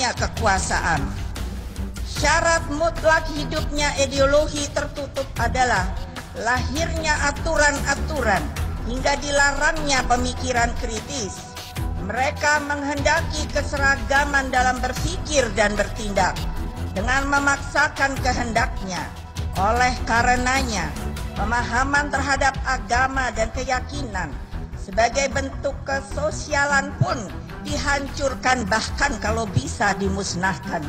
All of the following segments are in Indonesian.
punya kekuasaan. Syarat mutlak hidupnya ideologi tertutup adalah lahirnya aturan-aturan hingga dilarangnya pemikiran kritis. Mereka menghendaki keseragaman dalam berpikir dan bertindak dengan memaksakan kehendaknya. Oleh karenanya, pemahaman terhadap agama dan keyakinan sebagai bentuk kesosialan pun dihancurkan, bahkan kalau bisa dimusnahkan.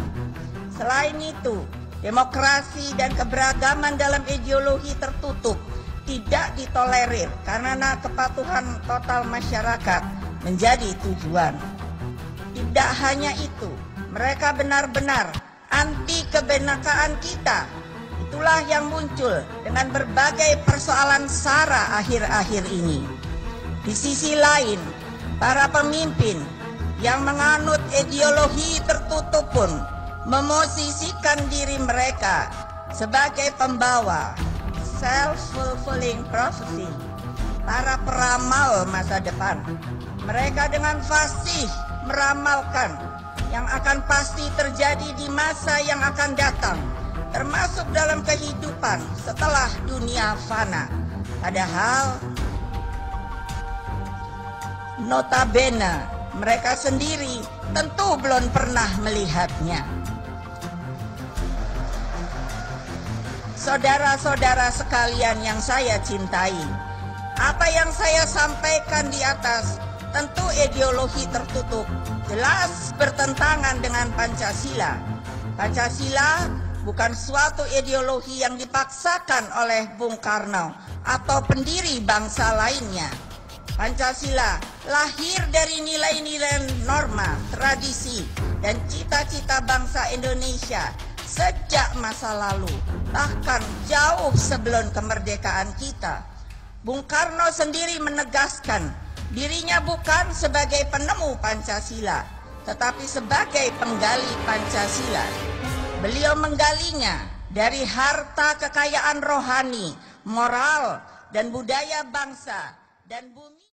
Selain itu, demokrasi dan keberagaman dalam ideologi tertutup tidak ditolerir karena kepatuhan total masyarakat menjadi tujuan. Tidak hanya itu, mereka benar-benar anti kebenekaan kita. Itulah yang muncul dengan berbagai persoalan SARA akhir-akhir ini. Di sisi lain, para pemimpin yang menganut ideologi tertutup pun memosisikan diri mereka sebagai pembawa self-fulfilling prophecy, para peramal masa depan. Mereka dengan fasih meramalkan yang akan pasti terjadi di masa yang akan datang, termasuk dalam kehidupan setelah dunia fana. Padahal notabene mereka sendiri tentu belum pernah melihatnya. Saudara-saudara sekalian yang saya cintai, apa yang saya sampaikan di atas tentu ideologi tertutup, jelas bertentangan dengan Pancasila. Pancasila bukan suatu ideologi yang dipaksakan oleh Bung Karno atau pendiri bangsa lainnya. Pancasila lahir dari nilai-nilai norma, tradisi, dan cita-cita bangsa Indonesia sejak masa lalu, bahkan jauh sebelum kemerdekaan kita. Bung Karno sendiri menegaskan dirinya bukan sebagai penemu Pancasila, tetapi sebagai penggali Pancasila. Beliau menggalinya dari harta kekayaan rohani, moral, dan budaya bangsa dan bumi.